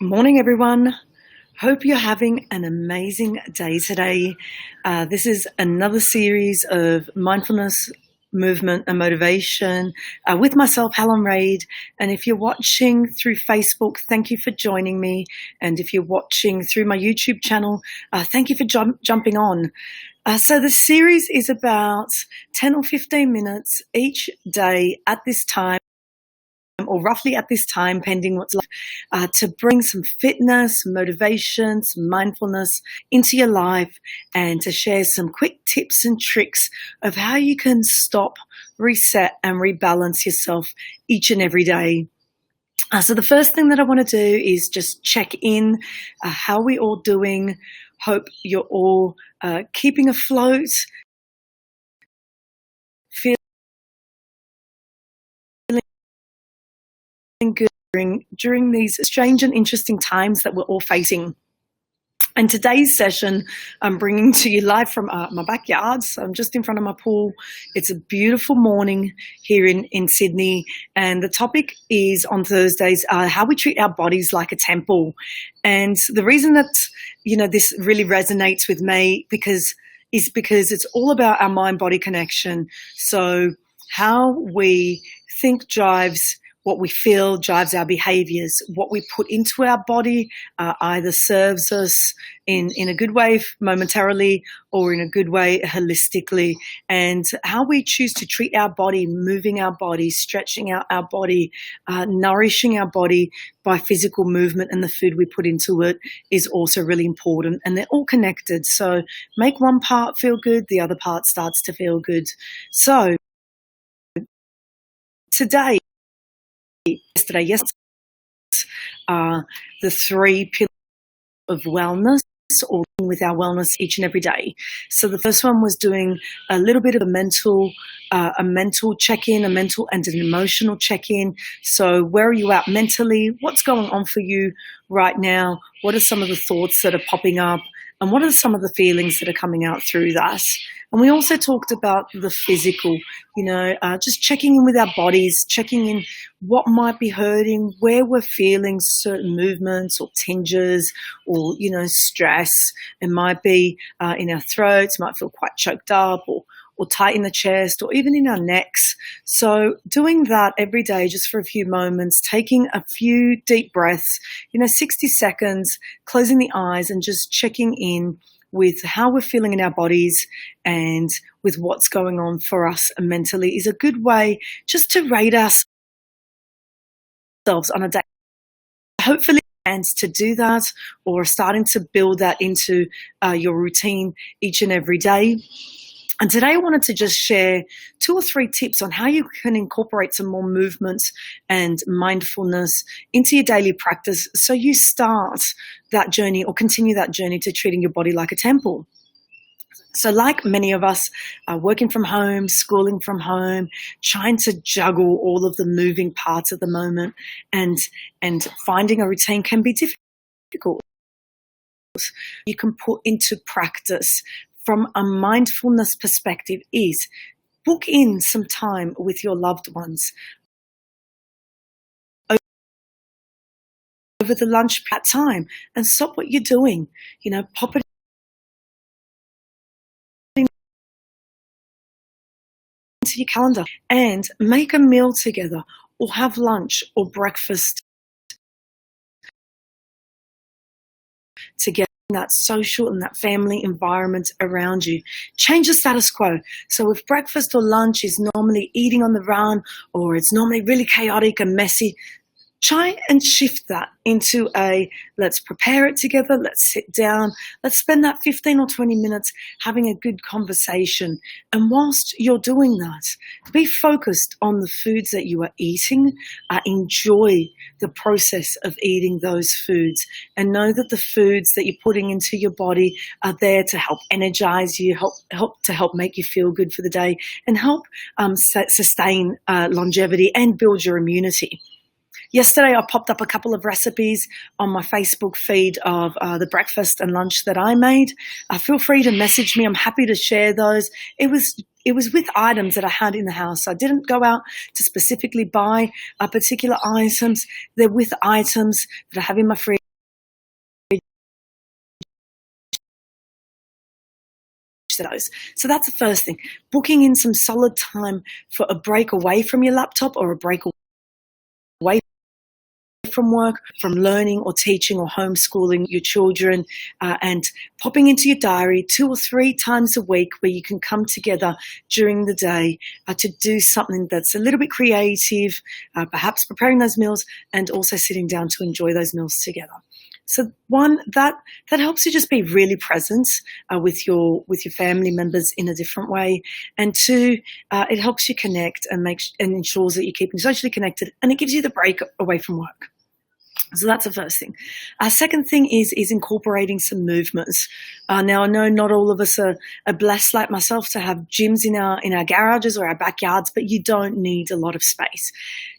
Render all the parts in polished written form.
Morning, everyone. Hope you're having an amazing day today. This is another series of mindfulness, movement, and motivation with myself, Helen. And if you're watching through Facebook, thank you for joining me. And if you're watching through my YouTube channel, thank you for jumping on. So the series is about 10 or 15 minutes each day at this time, or roughly at this time, pending what's left, to bring some fitness, motivation, some mindfulness into your life, and to share some quick tips and tricks of how you can stop, reset, and rebalance yourself each and every day. So the first thing that I want to do is just check in. How are we all doing? Hope you're all keeping afloat, feeling good during these strange and interesting times that we're all facing. And today's session, I'm bringing to you live from my backyard. So I'm just in front of my pool. It's a beautiful morning here in Sydney. And the topic is on Thursdays, how we treat our bodies like a temple. And the reason that, this really resonates with me because it's all about our mind-body connection. So how we think drives what we feel, drives our behaviors. What we put into our body either serves us in a good way momentarily or in a good way holistically. And how we choose to treat our body, moving our body, stretching out our body, nourishing our body by physical movement and the food we put into it is also really important. And they're all connected. So make one part feel good, the other part starts to feel good. So yesterday, the 3 pillars of wellness, or with our wellness each and every day. So the first one was doing a little bit of a mental check-in, a mental and an emotional check-in. So where are you at mentally? What's going on for you right now? What are some of the thoughts that are popping up? And what are some of the feelings that are coming out through that? And we also talked about the physical, just checking in with our bodies, checking in what might be hurting, where we're feeling certain movements or tinges or, stress. It might be in our throats, might feel quite choked up or tight in the chest or even in our necks. So doing that every day just for a few moments, taking a few deep breaths, 60 seconds, closing the eyes and just checking in with how we're feeling in our bodies and with what's going on for us mentally is a good way just to rate ourselves on a day. Hopefully plans to do that or starting to build that into your routine each and every day. And today I wanted to just share 2 or 3 tips on how you can incorporate some more movements and mindfulness into your daily practice so you start that journey or continue that journey to treating your body like a temple. So like many of us, working from home, schooling from home, trying to juggle all of the moving parts at the moment and finding a routine can be difficult. You can put into practice from a mindfulness perspective is book in some time with your loved ones over the lunch time and stop what you're doing. Pop it into your calendar and make a meal together or have lunch or breakfast together. That social and that family environment around you. Change the status quo. So if breakfast or lunch is normally eating on the run or it's normally really chaotic and messy, try and shift that into let's prepare it together, let's sit down, let's spend that 15 or 20 minutes having a good conversation. And whilst you're doing that, be focused on the foods that you are eating, enjoy the process of eating those foods, and know that the foods that you're putting into your body are there to help energize you, help make you feel good for the day, and help sustain longevity and build your immunity. Yesterday, I popped up a couple of recipes on my Facebook feed of the breakfast and lunch that I made. Feel free to message me. I'm happy to share those. It was with items that I had in the house. I didn't go out to specifically buy particular items. They're with items that I have in my fridge those. So that's the first thing. Booking in some solid time for a break away from your laptop or a break away from work, from learning or teaching or homeschooling your children, and popping into your diary 2 or 3 times a week where you can come together during the day to do something that's a little bit creative, perhaps preparing those meals and also sitting down to enjoy those meals together. So one, that helps you just be really present with your family members in a different way, and two, it helps you connect and ensures that you're keeping socially connected, and it gives you the break away from work. So that's the first thing. Second thing is incorporating some movements. Now, I know not all of us are blessed like myself to have gyms in our garages or our backyards, but you don't need a lot of space.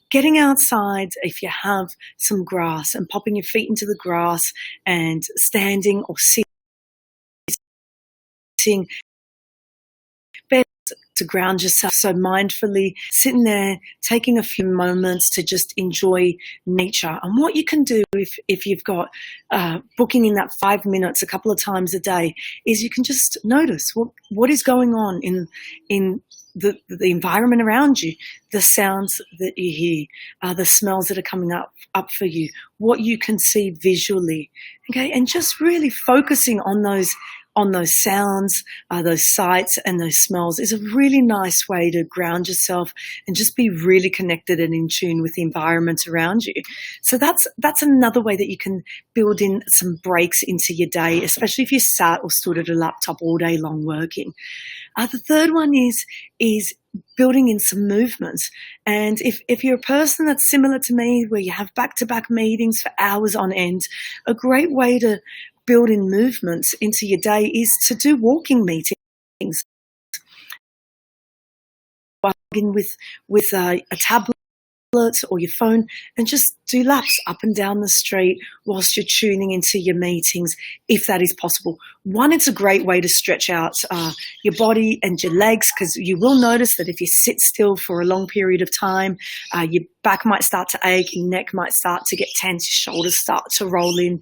Getting outside, if you have some grass, and popping your feet into the grass and standing or sitting to ground yourself. So mindfully sitting there, taking a few moments to just enjoy nature. And what you can do if you've got booking in that 5 minutes a couple of times a day is you can just notice what is going on in the environment around you, the sounds that you hear, the smells that are coming up for you, what you can see visually, okay? And just really focusing on those sounds, those sights and those smells is a really nice way to ground yourself and just be really connected and in tune with the environment around you. So that's another way that you can build in some breaks into your day, especially if you sat or stood at a laptop all day long working. The third one is building in some movements. And if you're a person that's similar to me, where you have back-to-back meetings for hours on end, a great way to build in movements into your day is to do walking meetings. Begin with a tablet or your phone and just do laps up and down the street whilst you're tuning into your meetings, if that is possible. One, it's a great way to stretch out your body and your legs, because you will notice that if you sit still for a long period of time, your back might start to ache, your neck might start to get tense, your shoulders start to roll in.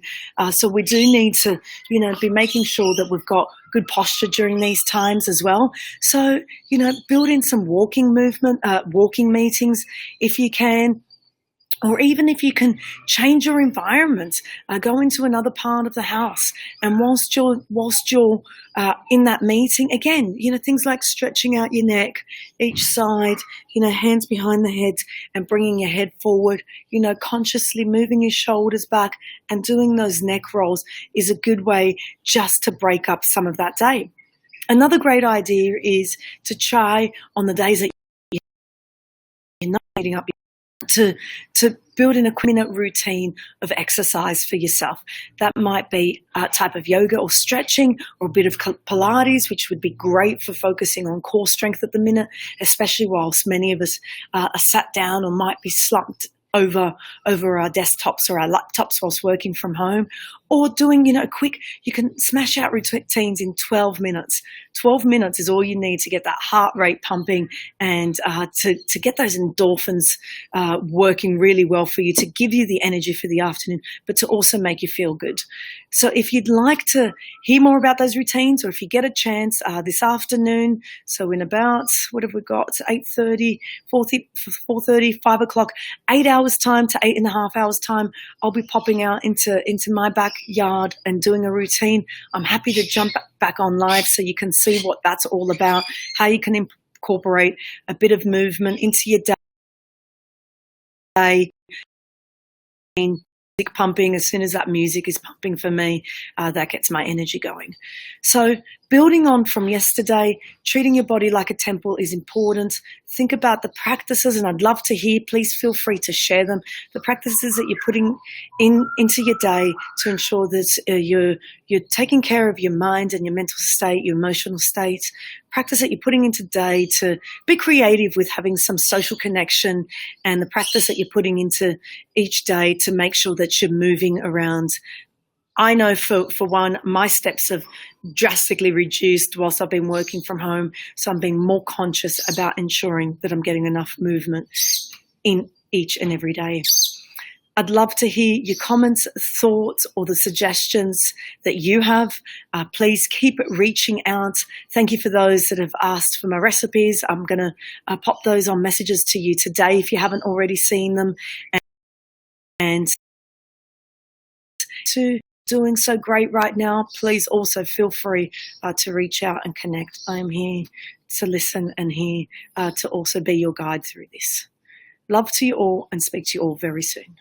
So we do need to, be making sure that we've got good posture during these times as well. So, build in some walking meetings if you can. Or even if you can change your environment, go into another part of the house, and whilst you're in that meeting, again, things like stretching out your neck each side, hands behind the head and bringing your head forward, consciously moving your shoulders back and doing those neck rolls is a good way just to break up some of that day. Another great idea is to try on the days that you're not meeting up, to build in a minute routine of exercise for yourself. That might be a type of yoga or stretching, or a bit of Pilates, which would be great for focusing on core strength at the minute, especially whilst many of us are sat down or might be slumped over our desktops or our laptops whilst working from home, or doing, you can smash out routines in 12 minutes. 12 minutes is all you need to get that heart rate pumping and to get those endorphins working really well for you, to give you the energy for the afternoon, but to also make you feel good. So if you'd like to hear more about those routines, or if you get a chance this afternoon, so in about, what have we got, 8:30, 4:30, 5 o'clock, 8 hours time to 8.5 hours time, I'll be popping out into my backyard and doing a routine. I'm happy to jump back on live so you can see what that's all about, how you can incorporate a bit of movement into your day. Music pumping, as soon as that music is pumping for me, that gets my energy going. So building on from yesterday, treating your body like a temple is important. Think about the practices, and I'd love to hear, please feel free to share them, the practices that you're putting into your day to ensure that you're taking care of your mind and your mental state, your emotional state. Practice that you're putting into day to be creative with having some social connection, and the practice that you're putting into each day to make sure that you're moving around. I know for one, my steps have drastically reduced whilst I've been working from home. So I'm being more conscious about ensuring that I'm getting enough movement in each and every day. I'd love to hear your comments, thoughts, or the suggestions that you have. Please keep reaching out. Thank you for those that have asked for my recipes. I'm going to pop those on messages to you today if you haven't already seen them. And to doing so great right now, please also feel free to reach out and connect. I am here to listen and here to also be your guide through this. Love to you all, and speak to you all very soon.